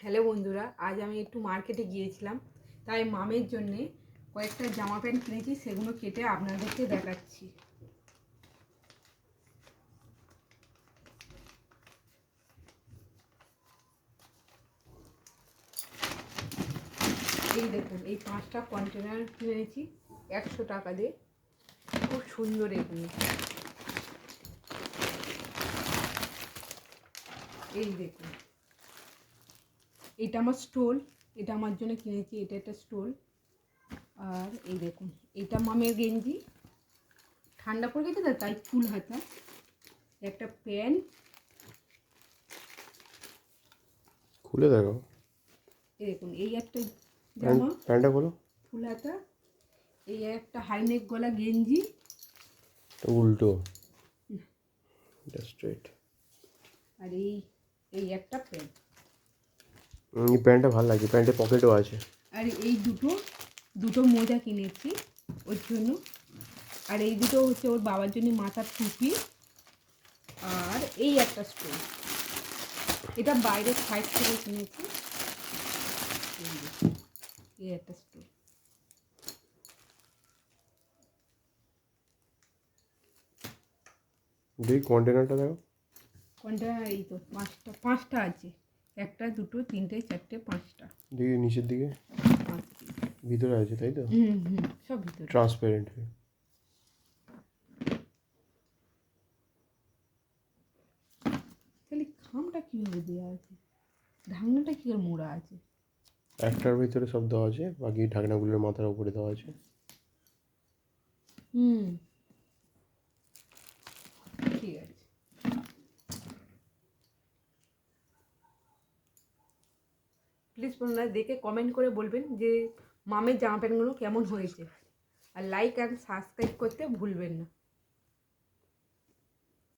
Hello বন্ধুরা, আজ আমি একটু মার্কেটে গিয়েছিলাম, তাই মামের জন্যে কয়েকটা জামা প্যান্ট কিনেছি, সেগুলো কেটে আপনাদেরকে দেখাচ্ছি। এই দেখুন, এই 5টা কন্টেনার কিনেছি 100 টাকা দিয়ে। খুব সুন্দর এগুলো। এই দেখুন, এটা আমার স্টোল, এটা আমার জন্য কিনেছি, এটা একটা স্টোল। আর এই দেখুন, এটা মামের গেঞ্জি, ঠান্ডা পড়ে গেছে তো তাই ফুল হাতা। একটা প্যান্ট, খুলে দেখো। এই দেখুন, এই একটা জামা প্যান্টটা খোলো। ফুল হাতা। এই একটা হাইনেক গলা গেঞ্জি। উল্টো, এটা স্ট্রেট। আর এই এই একটা প্যান্ট। এই প্যান্টটা ভালো লাগছে, প্যান্টের পকেটও আছে। আর এই দুটো মোজা কিনেছি ওর জন্য। আর এই দুটো হচ্ছে ওর বাবার জন্য মাথার টুপি। আর এই একটা স্টোন, এটা বাইরের সাইড থেকে কিনেছি। এই একটা স্টোন। দেখি কন্টেনারটা দেখো। কোনটা? এই তো পাঁচটা আছে। একটা, দুটো, তিনটে, চারটে, পাঁচটা। দেখি নিচের দিকে, ভিতরে আছে তাই তো? সব ভিতরে ট্রান্সপারেন্ট। তাহলে খামটা কীভাবে দেওয়া আছে, ঢাকনাটা কীভাবে মোড়া আছে? একটার ভিতরে সব দেওয়া আছে, বাকি ঢাকনাগুলোর মাথার উপরে দেওয়া আছে। ঠিক আছে। প্লিজ বন্ধুরা দেখে কমেন্ট করে বলবেন যে মামের জামা প্যান্টগুলো কেমন হয়েছে। আর লাইক অ্যান্ড সাবস্ক্রাইব করতে ভুলবেন না।